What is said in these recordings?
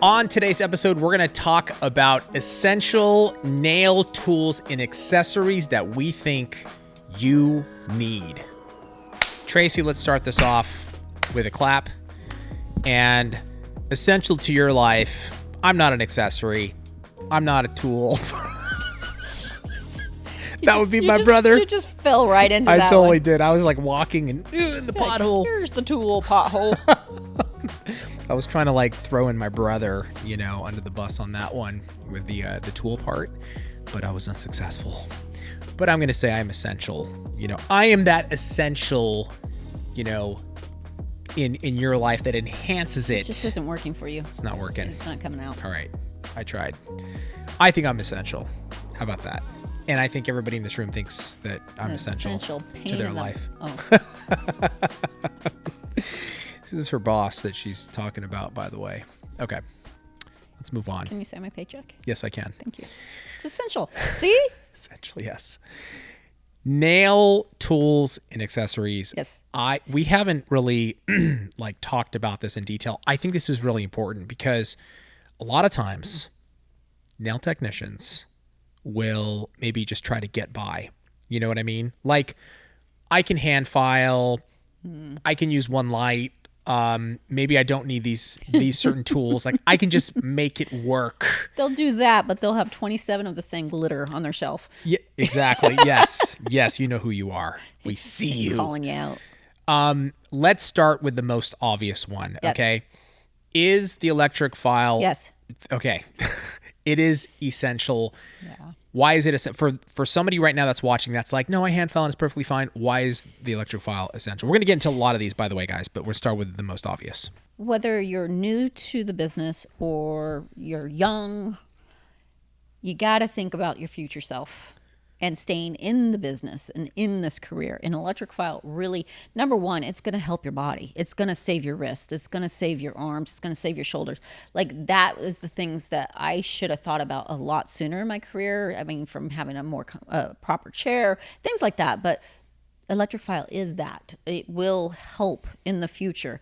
On today's episode, we're going to talk about essential nail tools and accessories that we think you need. Tracey, let's start this off with a clap. And essential to your life, I'm not an accessory. I'm not a tool. That would be my brother. You just fell right into that. I totally did. I was like walking and in the pothole. Here's the tool pothole. I was trying to like throw in my brother, under the bus on that one with the tool part, but I was unsuccessful. But I'm going to say I'm essential. I am that essential, in your life that enhances it. It just isn't working for you. It's not working. It's not coming out. All right. I tried. I think I'm essential. How about that? And I think everybody in this room thinks that I'm essential to their life. Oh. This is her boss that she's talking about, by the way. Okay. Let's move on. Can you say my paycheck? Yes, I can. Thank you. It's essential. See? Essential, yes. Nail tools and accessories. Yes. We haven't really talked about this in detail. I think this is really important because a lot of times nail technicians will maybe just try to get by. You know what I mean? Like, I can hand file. I can use one light. Maybe I don't need these certain tools. Like, I can just make it work. They'll do that, but they'll have 27 of the same glitter on their shelf. Yeah, exactly. Yes. You know who you are. We see you. Calling you out. Let's start with the most obvious one. Yes. Okay. Is the electric file? Yes. Okay. It is essential. Yeah. Why is it for somebody right now that's watching that's like, no, I hand file and it's perfectly fine. Why is the electric file essential? We're going to get into a lot of these, by the way, guys, but we'll start with the most obvious. Whether you're new to the business or you're young, you got to think about your future self and staying in the business and in this career. An electric file really, number one, it's going to help your body. It's going to save your wrist. It's going to save your arms. It's going to save your shoulders. Like, that is the things that I should have thought about a lot sooner in my career. I mean, from having a more proper chair, things like that. But electric file is that. It will help in the future.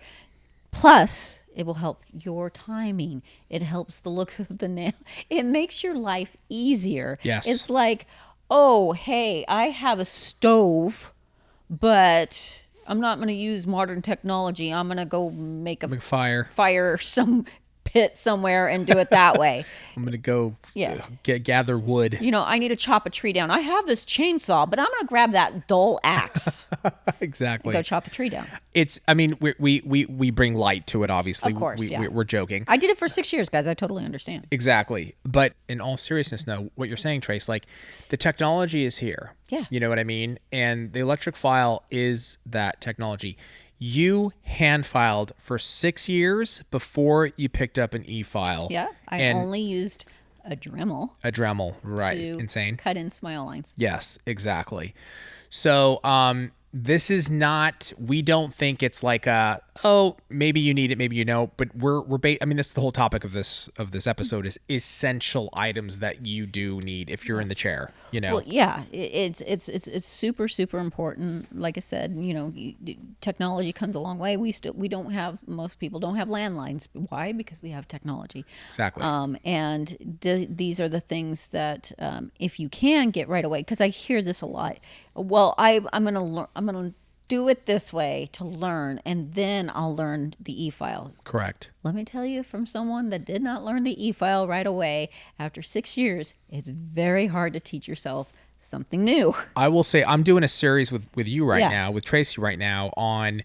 Plus, it will help your timing. It helps the look of the nail. It makes your life easier. Yes. It's like, oh, hey, I have a stove, but I'm not going to use modern technology. I'm going to go make a fire some pit somewhere and do it that way. I'm going to go gather wood. I need to chop a tree down. I have this chainsaw, but I'm going to grab that dull axe. Exactly. And go chop the tree down. We bring light to it, obviously. Of course, we're joking. I did it for 6 years, guys. I totally understand. Exactly. But in all seriousness, no, what you're saying, Trace, like, the technology is here. Yeah. You know what I mean? And the electric file is that technology. You hand filed for 6 years before you picked up an e-file. Yeah. I only used a Dremel. Right. To insane. Cut in smile lines. Yes, exactly. So, this is not, we don't think it's like maybe you need it, maybe you know, but that's the whole topic of this episode is essential items that you do need if you're in the chair, Well, yeah, it's super, super important. Like I said, technology comes a long way. Most people don't have landlines. Why? Because we have technology. Exactly. And these are the things that, if you can get right away, because I hear this a lot. Well, I'm going to do it this way to learn, and then I'll learn the e-file. Correct. Let me tell you from someone that did not learn the e-file right away, after 6 years, it's very hard to teach yourself something new. I will say I'm doing a series with you right now, with Tracey right now on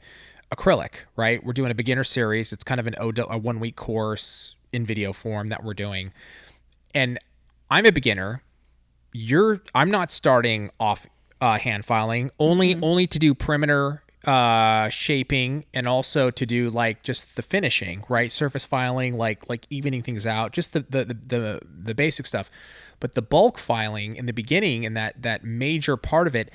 acrylic, right? We're doing a beginner series. It's kind of a 1 week course in video form that we're doing. And I'm a beginner. I'm not starting off hand filing, only to do perimeter shaping and also to do like just the finishing, right? Surface filing, like evening things out, just the basic stuff. But the bulk filing in the beginning and that major part of it,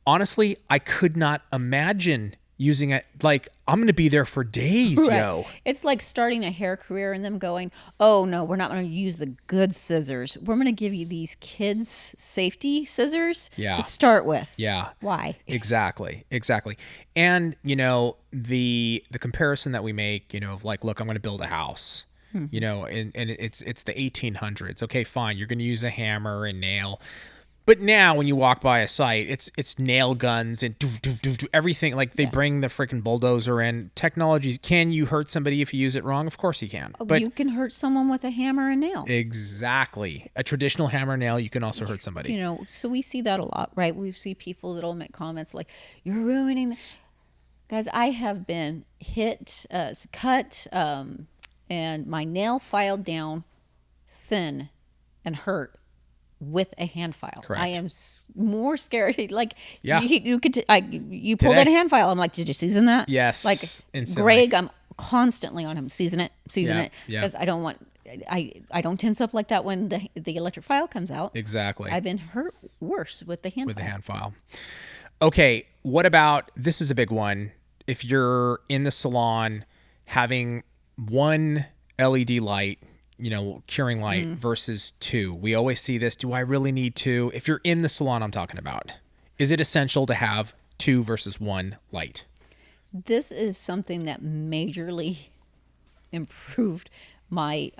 honestly, I could not imagine using it. Like, I'm going to be there for days, right. yo. It's like starting a hair career and them going, oh no, we're not going to use the good scissors. We're going to give you these kids safety scissors to start with. Yeah. Why? Exactly. And, the comparison that we make, of like, look, I'm going to build a house. you know, and it's the 1800s. Okay, fine. You're going to use a hammer and nail. But now when you walk by a site, it's nail guns and everything. Like they bring the freaking bulldozer in. Technology, can you hurt somebody if you use it wrong? Of course you can. But you can hurt someone with a hammer and nail. Exactly. A traditional hammer and nail, you can also hurt somebody. You know, so we see that a lot, right? We see people that'll make comments like, "You're ruining." Guys, I have been hit, cut, and my nail filed down thin and hurt with a hand file. Correct. I am more scared. Like, Yeah. you could, you pulled out a hand file. I'm like, did you season that? Yes. Like, Instantly. Greg, I'm constantly on him. Season it. Yeah. Because I don't want, I don't tense up like that when the electric file comes out. Exactly. I've been hurt worse with the hand With file. the hand file. Okay. What about, this is a big one. If you're in the salon having one LED light, you know, curing light versus two. We always see this. Do I really need two? If you're in the salon, I'm talking about, is it essential to have two versus one light? This is something that majorly improved my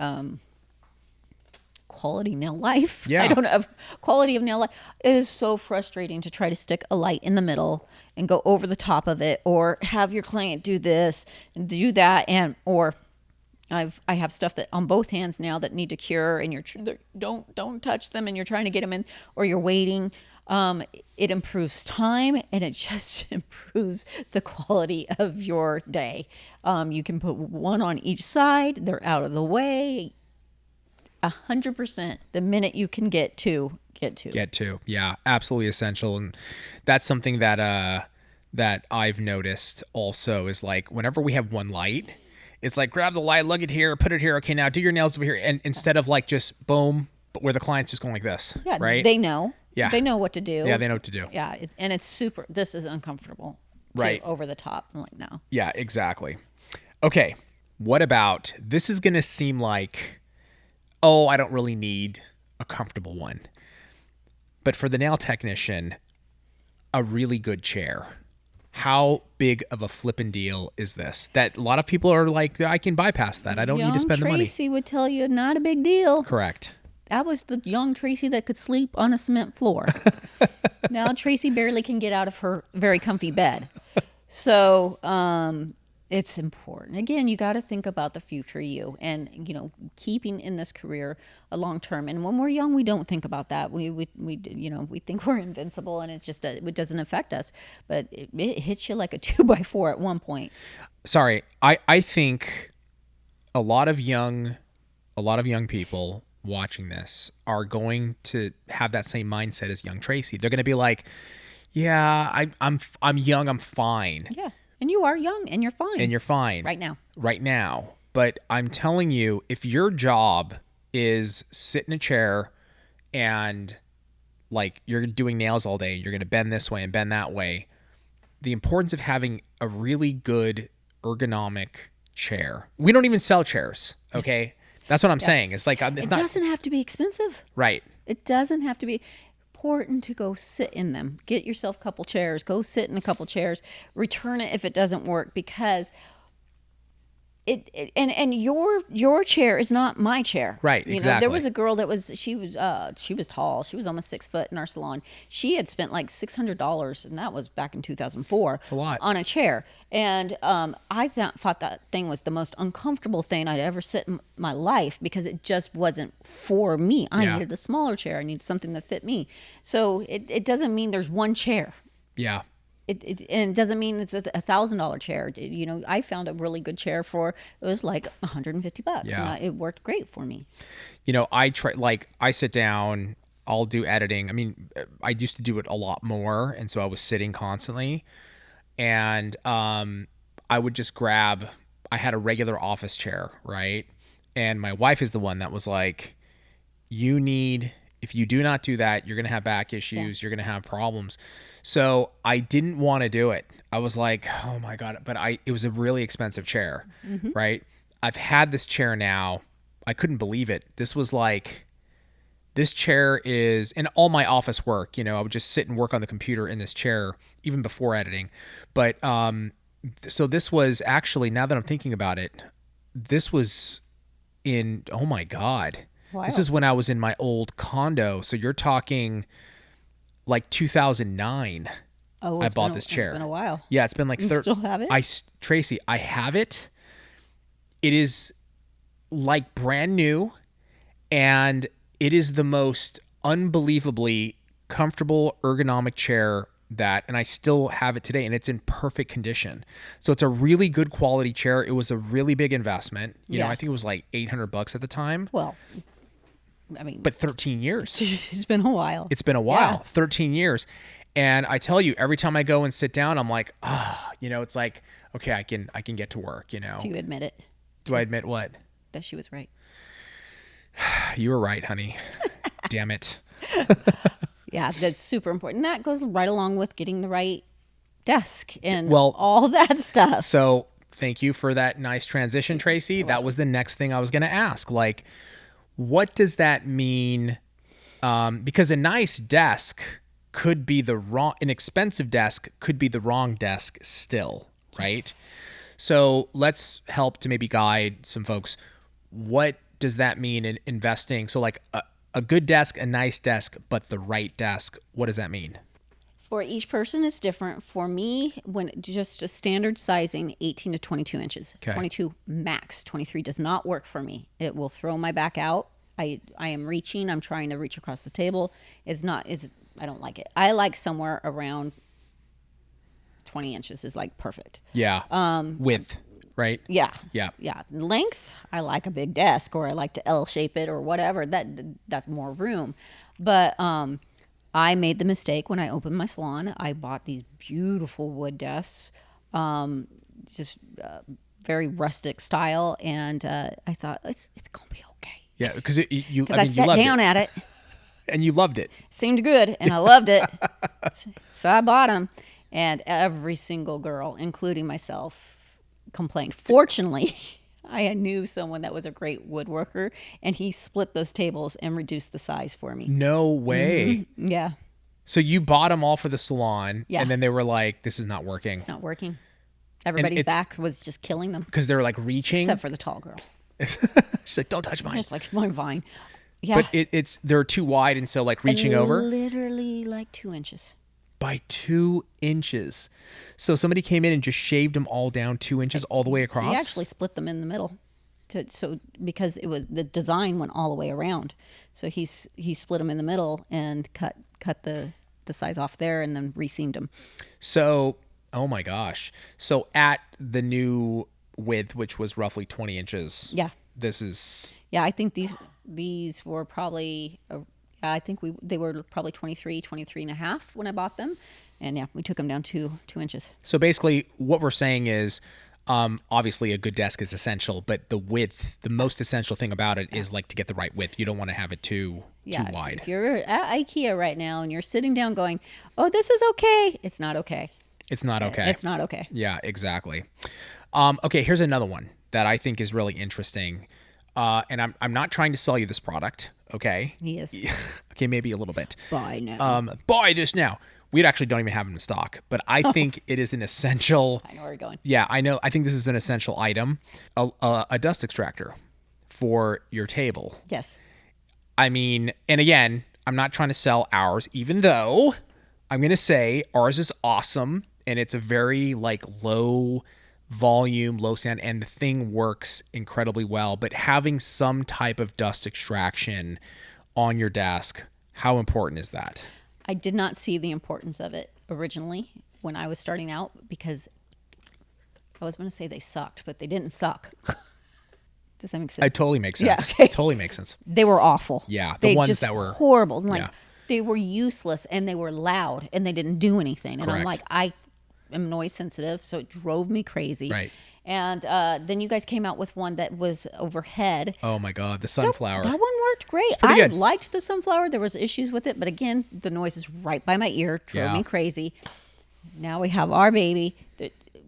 quality nail life. Yeah. I don't have quality of nail life. It is so frustrating to try to stick a light in the middle and go over the top of it, or have your client do this and do that, or I have stuff that on both hands now that need to cure, and you're don't touch them, and you're trying to get them in, or you're waiting. It improves time, and it just improves the quality of your day. You can put one on each side; they're out of the way. 100%. The minute you can get two. Yeah, absolutely essential. And that's something that that I've noticed also is like whenever we have one light, it's like grab the light, lug it here, put it here. Okay, now do your nails over here. And instead of like just boom, but where the client's just going like this. Yeah, right? They know. Yeah. They know what to do. Yeah, they know what to do. Yeah, and it's super. This is uncomfortable. Right. Over the top. I'm like, no. Yeah, exactly. Okay, what about, this is going to seem like, oh, I don't really need a comfortable one. But for the nail technician, a really good chair. How big of a flippin' deal is this? That a lot of people are like, I can bypass that. I don't need to spend the money. Tracy would tell you, not a big deal. Correct. That was the young Tracy that could sleep on a cement floor. Now Tracy barely can get out of her very comfy bed. So it's important. Again, you got to think about the future you, and you know, keeping in this career a long term. And when we're young, we don't think about that. We think we're invincible, and it just it doesn't affect us. But it hits you like a 2x4 at one point. Sorry, I think a lot of young people watching this are going to have that same mindset as young Tracy. They're going to be like, yeah, I'm young, I'm fine. Yeah. And you are young, and you're fine. And you're fine. Right now. But I'm telling you, if your job is sit in a chair and like you're doing nails all day, you're going to bend this way and bend that way, the importance of having a really good ergonomic chair. We don't even sell chairs, okay? That's what I'm saying. It's like, it doesn't have to be expensive. Right. It doesn't have to be. Important to go sit in them. Get yourself a couple chairs. Go sit in a couple chairs. Return it if it doesn't work, because your chair is not my chair. Right. You exactly. know, there was a girl that was she was tall. She was almost 6 foot in our salon. She had spent like $600, and that was back in 2004. It's a lot. On a chair. And I thought that thing was the most uncomfortable thing I'd ever sit in my life, because it just wasn't for me. I needed the smaller chair. I needed something that fit me. So it doesn't mean there's one chair. Yeah. And it doesn't mean it's $1,000 chair. You know, I found a really good chair for, it was like $150. Yeah. And it worked great for me. You know, I sit down, I'll do editing. I mean, I used to do it a lot more, and so I was sitting constantly. And I would just I had a regular office chair, right? And my wife is the one that was like, if you do not do that, you're going to have back issues. You're going to have problems. So I didn't want to do it. I was like, oh my God. But it was a really expensive chair, right? I've had this chair now. I couldn't believe it. This chair is in all my office work. You know, I would just sit and work on the computer in this chair, even before editing. But so this was actually, now that I'm thinking about it, this was oh my God. Wow. This is when I was in my old condo. So you're talking like 2009. Oh, I bought this chair. It's been a while. Yeah, it's been like You still have it? Tracey, I have it. It is like brand new, and it is the most unbelievably comfortable ergonomic chair and I still have it today, and it's in perfect condition. So it's a really good quality chair. It was a really big investment. You know, I think it was like $800 at the time. Well, I mean, but 13 years. It's been a while. It's been a while. 13 years. And I tell you, every time I go and sit down, I'm like, you know, it's like, okay, I can get to work, you know. Do you admit it? Do I admit what? That she was right. You were right, honey. Damn it. Yeah, that's super important. That goes right along with getting the right desk and all that stuff. So thank you for that nice transition, Tracey. That was the next thing I was going to ask. Like, what does that mean? Because a nice desk could be an expensive desk could be the wrong desk still, right? Yes. So let's help to maybe guide some folks. What does that mean in investing? So like a good desk, a nice desk, but the right desk, what does that mean? For each person, it's different. For me, when just a standard sizing, 18 to 22 inches. Okay. 22 max. 23 does not work for me. It will throw my back out. I am reaching. I'm trying to reach across the table. I don't like it. I like somewhere around 20 inches is like perfect. Yeah. Width, right? Yeah. Yeah. Yeah. Length, I like a big desk, or I like to L shape it or whatever. That's more room. But I made the mistake when I opened my salon. I bought these beautiful wood desks, just very rustic style, and I thought it's gonna be okay. Yeah, because I sat down at it. And you loved it. Seemed good, and I loved it. So I bought them, and every single girl, including myself, complained. Fortunately, I knew someone that was a great woodworker, and he split those tables and reduced the size for me. No way. Mm-hmm. Yeah. So you bought them all for the salon, yeah. And then they were like, this is not working. It's not working. Everybody's back was just killing them. Because they were like reaching? Except for the tall girl. She's like, don't touch mine. It's like my vine. Yeah. But they're too wide, and so like reaching over? Literally like 2 inches. By 2 inches. So somebody came in and just shaved them all down 2 inches all the way across? He actually split them in the middle. Because it was the design went all the way around. So he split them in the middle and cut the size off there and then reseamed them. So, oh my gosh. So at the new width, which was roughly 20 inches. Yeah. This is... Yeah, I think these were probably, they were probably 23 and a half when I bought them. And yeah, we took them down 2 inches. So basically what we're saying is, obviously a good desk is essential, but the width, the most essential thing about it is like to get the right width. You don't want to have it too wide. If you're at IKEA right now and you're sitting down going, oh, this is okay. It's not okay. It's not okay. It's not okay. Yeah, exactly. Okay, here's another one that I think is really interesting. And I'm not trying to sell you this product, okay? He is. Okay, maybe a little bit. Buy now. Buy this now. We actually don't even have them in stock, but I think it is an essential. I know where you're going. Yeah, I know. I think this is an essential item, a dust extractor for your table. Yes. I mean, and again, I'm not trying to sell ours, even though I'm going to say ours is awesome, and it's a very like low volume, low sound, and the thing works incredibly well. But having some type of dust extraction on your desk, how important is that? I did not see the importance of it originally when I was starting out, because I was going to say they sucked, but they didn't suck. Does that make sense? It totally makes sense. Yeah, okay. Totally makes sense. They were awful. Yeah, they ones just that were horrible. Like they were useless, and they were loud, and they didn't do anything. And Correct. I'm like, I am noise sensitive, so it drove me crazy. Right. And then you guys came out with one that was overhead. Oh my God, the sunflower. That one worked great. I good. Liked the sunflower. There was issues with it, but again, the noise is right by my ear, drove me crazy. Now we have our baby.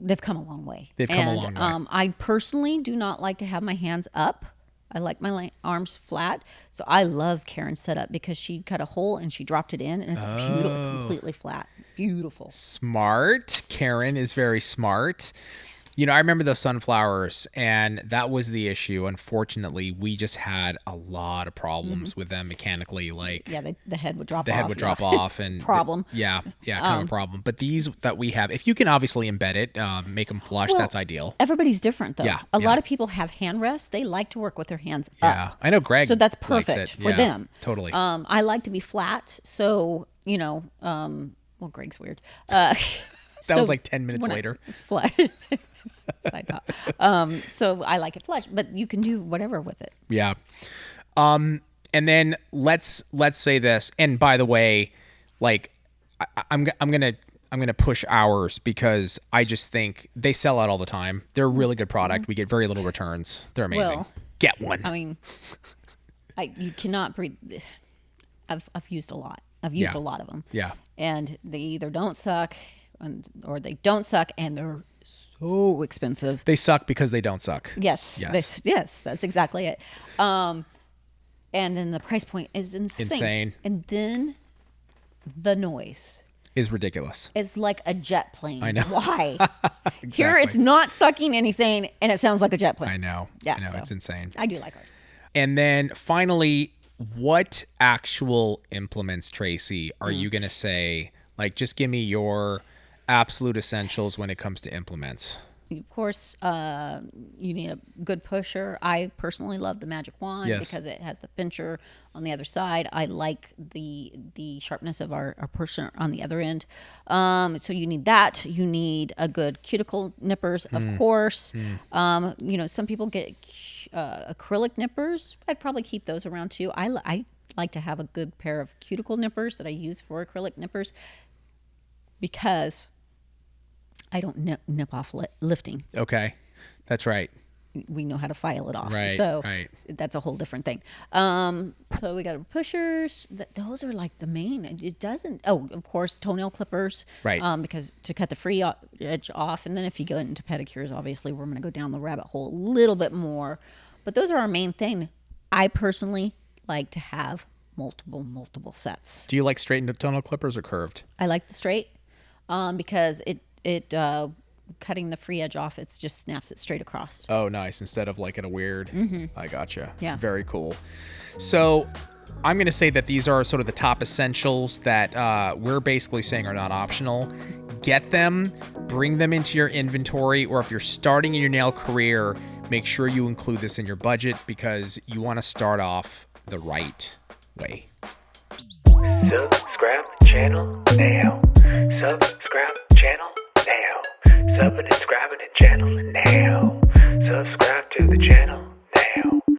They've come a long way. They've come a long way. I personally do not like to have my hands up. I like my arms flat. So I love Karen's setup because she cut a hole and she dropped it in, and it's beautiful, completely flat. Beautiful. Smart. Karen is very smart. I remember those sunflowers, and that was the issue. Unfortunately, we just had a lot of problems with them mechanically. Like, Yeah, the head would drop off. the head would drop off, and Problem. kind of a problem. But these that we have, if you can obviously embed it, make them flush, that's ideal. Everybody's different, though. Yeah, A lot of people have hand rests. They like to work with their hands Yeah, up. I know Greg. So that's likes perfect it. for Yeah, them. Totally. I like to be flat. So, well, Greg's weird. That was like 10 minutes later. Flush. Side note. So I like it flush, but you can do whatever with it. Yeah. And then let's say this. And by the way, like I'm gonna push ours because I just think they sell out all the time. They're a really good product. We get very little returns. They're amazing. Well, Get one. I mean, you cannot breathe. I've used a lot. I've used a lot of them. Yeah. And they either don't suck, or they don't suck, and they're so expensive. They suck because they don't suck. Yes. Yes, that's exactly it. And then the price point is insane. And then the noise Is ridiculous. is like a jet plane. I know. Why? Exactly. Here it's not sucking anything, and it sounds like a jet plane. I know. Yeah, I know. so It's insane. I do like ours. And then finally, what actual implements, Tracy, are you going to say? Like, just give me your absolute essentials when it comes to implements. Of course, you need a good pusher. I personally love the Magic Wand because it has the pincher on the other side. I like the sharpness of our pusher on the other end. So you need that. You need a good cuticle nippers, of course. Some people get acrylic nippers. I'd probably keep those around too. I like to have a good pair of cuticle nippers that I use for acrylic nippers because I don't nip off lifting. Okay. That's right. We know how to file it off. Right, So right. that's a whole different thing. So we got our pushers. Those are like the main. It doesn't. Oh, of course, toenail clippers. Right. Because to cut the free edge off. And then if you go into pedicures, obviously, we're going to go down the rabbit hole a little bit more. But those are our main thing. I personally like to have multiple sets. Do you like straightened toenail clippers or curved? I like the straight because it cutting the free edge off, it just snaps it straight across. Oh, nice. Instead of like in a weird. I gotcha. Yeah. Very cool. So I'm going to say that these are sort of the top essentials that we're basically saying are not optional. Get them, bring them into your inventory, or if you're starting in your nail career, make sure you include this in your budget because you want to start off the right way. Subscribe to the channel now. Subscribe to the channel now. Subscribe to the channel now. Subscribe to the channel